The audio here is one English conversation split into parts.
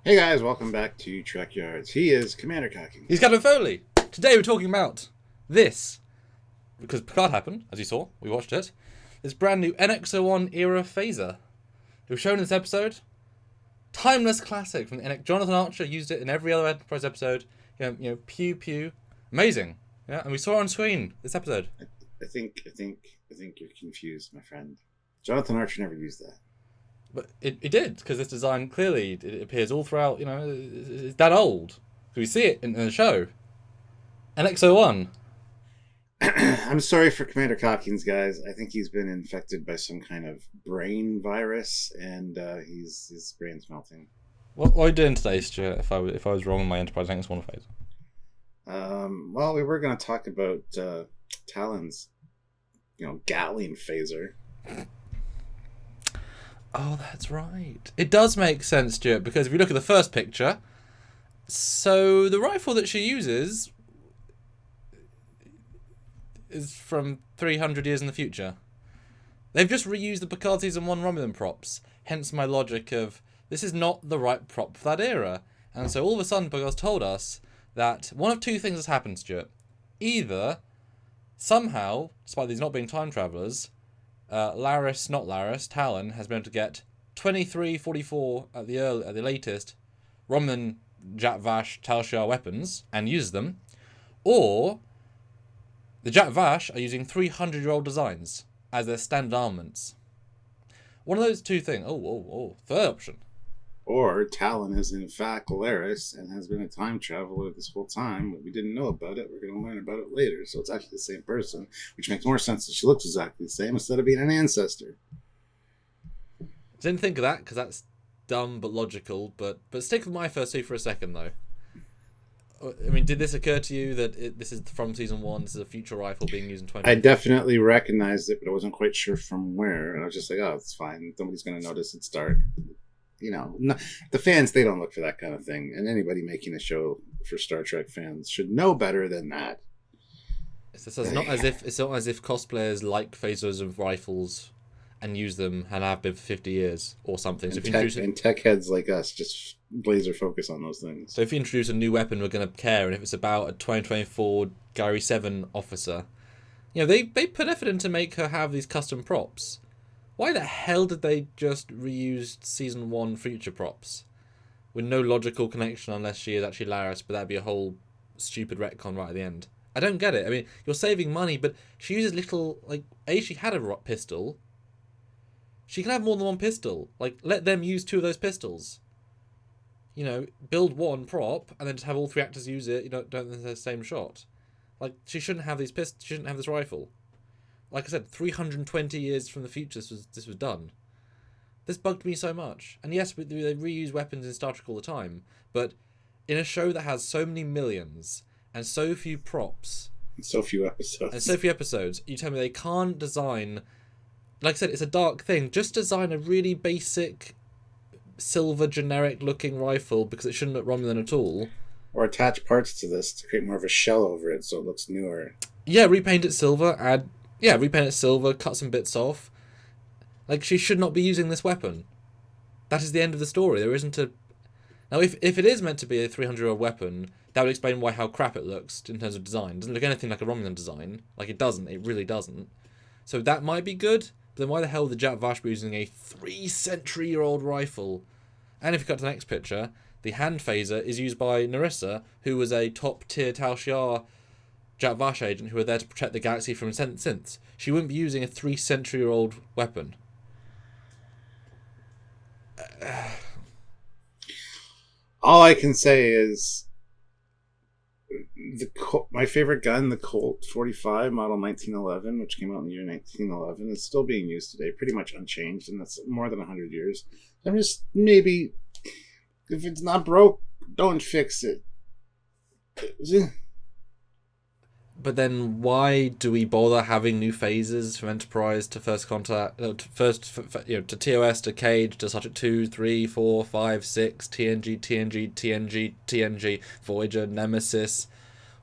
Hey guys, welcome back to Trekyards. He is Commander Cocky. He's Talon Foley. Today we're talking about this, because Picard happened, as you saw, we watched it. This brand new NX-01 era phaser. It was shown in this episode. Timeless classic from the NX. Jonathan Archer used it in every other Enterprise episode. Pew pew. Amazing. Yeah, and we saw it on screen this episode. I think you're confused, my friend. Jonathan Archer never used that. But it did, because this design clearly it appears all throughout. It's that old. We see it in the show. NX-01. I'm sorry for Commander Cockings, guys. I think he's been infected by some kind of brain virus, and his brain's melting. What are you doing today, Stuart? If I was wrong in my Enterprise NX-01 phase. Well, we were going to talk about Talon's, Gatling phaser. Oh, that's right. It does make sense, Stuart, because if you look at the first picture, so the rifle that she uses is from 300 years in the future. They've just reused the Picard Season 1 Romulan props, hence my logic of this is not the right prop for that era. And so all of a sudden Picard's told us that one of two things has happened, Stuart. Either, somehow, despite these not being time travellers, Talon has been able to get 2344 at the latest Romulan Vash Tal Shiar weapons and use them, or the Vash are using 300-year-old designs as their standard armaments. One of those two things. Third option. Or Talon is in fact Laris and has been a time traveler this whole time, but we didn't know about it. We're going to learn about it later. So it's actually the same person, which makes more sense that she looks exactly the same instead of being an ancestor. Didn't think of that because that's dumb but logical. But stick with my first two for a second, though. I mean, did this occur to you that this is from Season 1, this is a future rifle being used in 20? I definitely recognized it, but I wasn't quite sure from where. And I was just like, oh, it's fine. Nobody's going to notice. It's dark. The fans, they don't look for that kind of thing. And anybody making a show for Star Trek fans should know better than that. It's not as if cosplayers like phasers and rifles and use them and have been for 50 years or something. So and tech heads like us just laser focus on those things. So if you introduce a new weapon, we're going to care. And if it's about a 2024 Gary 7 officer, they put effort in to make her have these custom props. Why the hell did they just reuse Season 1 future props? With no logical connection unless she is actually Laris, but that'd be a whole stupid retcon right at the end. I don't get it. I mean, you're saving money, but she uses little, she had a pistol. She can have more than one pistol. Let them use two of those pistols. Build one prop, and then just have all three actors use it, don't the same shot. She shouldn't have these pistols, she shouldn't have this rifle. Like I said, 320 years from the future, this was done. This bugged me so much. And yes, they reuse weapons in Star Trek all the time, but in a show that has so many millions and so few props, and so few episodes, you tell me they can't design. Like I said, it's a dark thing. Just design a really basic, silver, generic-looking rifle because it shouldn't look Romulan at all. Or attach parts to this to create more of a shell over it so it looks newer. Yeah, repaint it silver. Cut some bits off. She should not be using this weapon. That is the end of the story. There isn't a... Now, if it is meant to be a 300-year-old weapon, that would explain how crap it looks in terms of design. It doesn't look anything like a Romulan design. It doesn't. It really doesn't. So that might be good, but then why the hell would the Vash be using a 3-century-year-old rifle? And if you cut to the next picture, the hand phaser is used by Narissa, who was a top-tier Tal Shiar Vash agent who were there to protect the galaxy from synths. She wouldn't be using a 3-century-old weapon. All I can say is my favorite gun, the Colt 45 model 1911, which came out in the year 1911, is still being used today, pretty much unchanged, and that's more than 100 years. I'm just, maybe, if it's not broke, don't fix it. But then why do we bother having new phases from Enterprise to First Contact, to TOS, to Cage, to Subject 2, 3, 4, 5, 6, TNG, Voyager, Nemesis?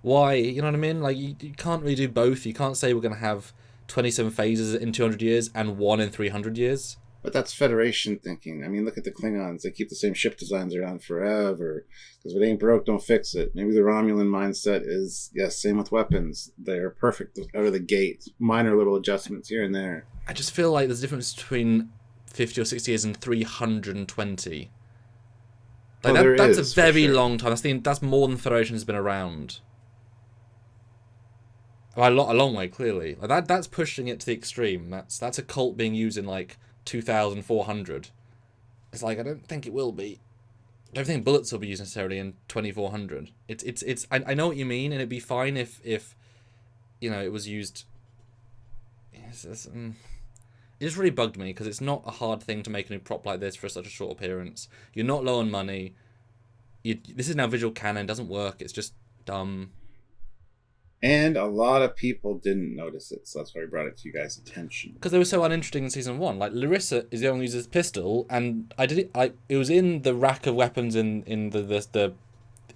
Why? You know what I mean? You can't really do both. You can't say we're going to have 27 phases in 200 years and one in 300 years. But that's Federation thinking. I mean, look at the Klingons. They keep the same ship designs around forever. Because if it ain't broke, don't fix it. Maybe the Romulan mindset is, yes, same with weapons. They're perfect out of the gate. Minor little adjustments here and there. I just feel like there's a difference between 50 or 60 years and 320. Like that's a very long time. That's more than Federation has been around. Well, a long way, clearly. Like that's pushing it to the extreme. That's a cult being used in like 2,400. It's like, I don't think it will be. I don't think bullets will be used necessarily in 2,400. It's. I know what you mean, and it'd be fine if it was used. It just really bugged me because it's not a hard thing to make a new prop like this for such a short appearance. You're not low on money. This is now visual canon. Doesn't work. It's just dumb. And a lot of people didn't notice it, so that's why we brought it to you guys' attention. Because they were so uninteresting in season 1. Like Larissa is the only user pistol, and it was in the rack of weapons in the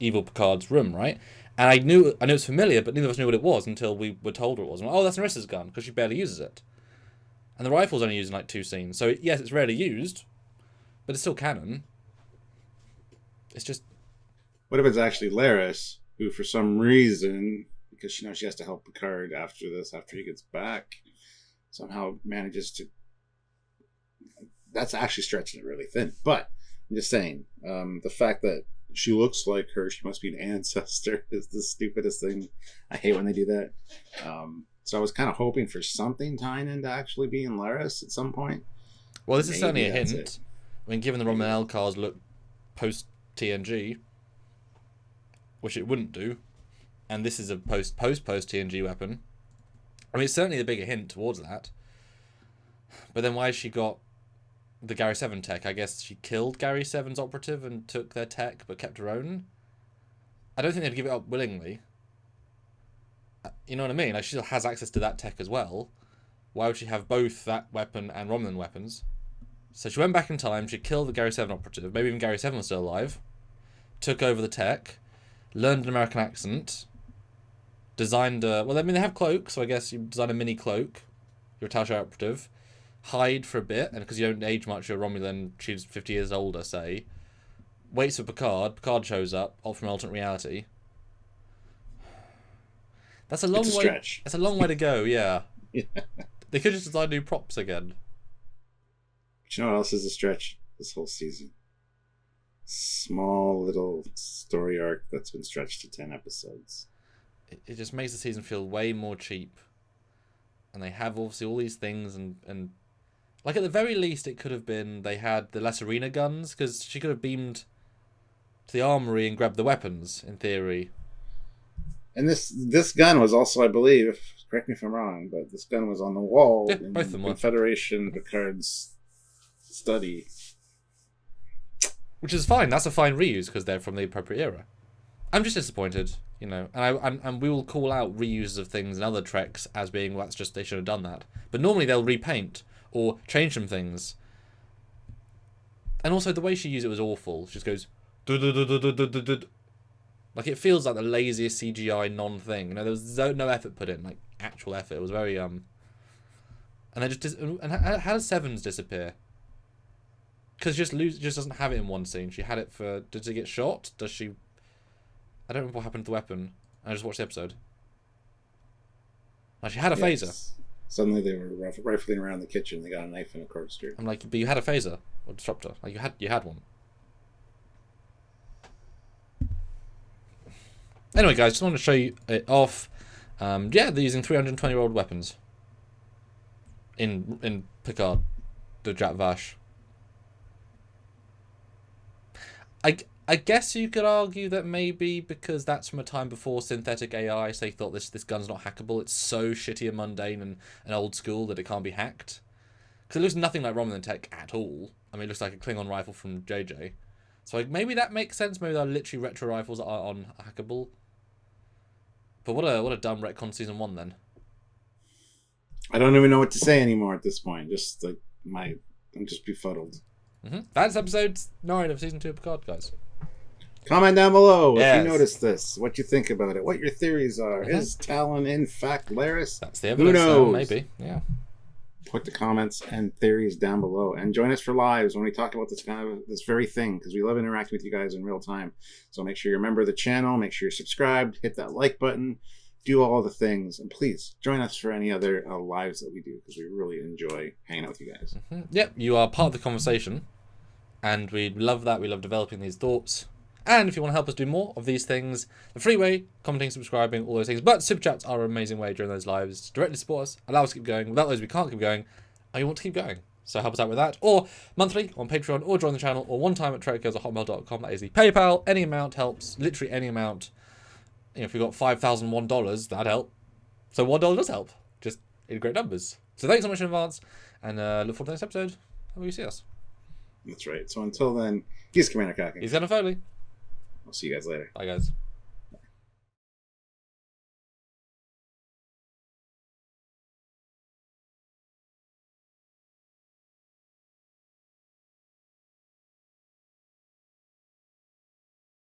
evil Picard's room, right? And I knew it was familiar, but neither of us knew what it was until we were told what it was. And, oh, that's Larissa's gun because she barely uses it, and the rifle's only used in like 2 scenes. So yes, it's rarely used, but it's still canon. It's just. What if it's actually Laris, who for some reason, because she knows she has to help Picard after he gets back, somehow manages to... That's actually stretching it really thin. But I'm just saying, the fact that she looks like her, she must be an ancestor, is the stupidest thing. I hate when they do that. So I was kind of hoping for something tying into actually being Laris at some point. Well, this is certainly a hint. I mean, given the Romulan cars look post-TNG, which it wouldn't do, and this is a post TNG weapon. I mean, it's certainly the bigger hint towards that. But then why has she got the Gary 7 tech? I guess she killed Gary 7's operative and took their tech, but kept her own. I don't think they'd give it up willingly. You know what I mean? Like, she still has access to that tech as well. Why would she have both that weapon and Romulan weapons? So she went back in time, she killed the Gary 7 operative, maybe even Gary 7 was still alive, took over the tech, learned an American accent, designed a... Well, I mean, they have cloaks, so I guess you design a mini cloak. You're a Tal Shiar operative. Hide for a bit, and because you don't age much, you're Romulan, she's 50 years older, say. Waits for Picard. Picard shows up, from alternate reality. That's a long way. Stretch. That's a long way to go, yeah. Yeah. They could just design new props again. But you know what else is a stretch this whole season? Small little story arc that's been stretched to 10 episodes. It just makes the season feel way more cheap. And they have obviously all these things and like at the very least it could have been they had the Lacerina guns because she could have beamed to the armory and grabbed the weapons in theory. And this gun was also, I believe, correct me if I'm wrong, but this gun was on the wall in both of them were. Federation Picard's study. Which is fine. That's a fine reuse because they're from the appropriate era. I'm just disappointed, and we will call out reuses of things in other Treks as being, well, that's just, they should have done that. But normally they'll repaint or change some things. And also the way she used it was awful. She just goes, like it feels like the laziest CGI non-thing. There was no effort put in, like actual effort. It was very and then and how does Sevens disappear? Because just doesn't have it in one scene. She had it for... Did she get shot? Does she... I don't remember what happened to the weapon. I just watched the episode. Like, she had a phaser. Suddenly they were rifling around the kitchen. They got a knife and a corkscrew. I'm like, but you had a phaser. Or disruptor. Like, you had one. Anyway, guys, just wanted to show you it off. Yeah, they're using 320-year-old weapons. In Picard. The Jack Vash. I guess you could argue that maybe because that's from a time before synthetic AI, so they thought this gun's not hackable. It's so shitty and mundane and old school that it can't be hacked. Because it looks nothing like Romulan tech at all. I mean, it looks like a Klingon rifle from JJ. So maybe that makes sense. Maybe they're literally retro rifles that are unhackable. But what a dumb retcon season 1 then. I don't even know what to say anymore at this point. Just like I'm just befuddled. That's episode 9 of season 2 of Picard, guys. Comment down below if you noticed this, what you think about it, what your theories are. Is Talon in fact Laris? That's the evidence. Who knows? Maybe, yeah. put the comments and theories down below, and join us for lives when we talk about this very thing, because we love interacting with you guys in real time. So make sure you're a member of the channel, make sure you're subscribed, hit that like button, do all the things, and please join us for any other lives that we do, because we really enjoy hanging out with you guys. Yep, you are part of the conversation, and we love that. We love developing these thoughts. And if you want to help us do more of these things, the free way, commenting, subscribing, all those things. But super chats are an amazing way during those lives to directly support us, allow us to keep going. Without those, we can't keep going, and you want to keep going. So help us out with that. Or monthly on Patreon, or join the channel, or one time at trekyards@hotmail.com. That is the PayPal. Any amount helps. Literally any amount. You know, if we got $5,001, that'd help. So $1 does help. Just in great numbers. So thanks so much in advance, and look forward to the next episode. How will you see us? That's right. So until then, he's Commander Cocking. He's Talon Foley. I'll see you guys later. Bye, guys.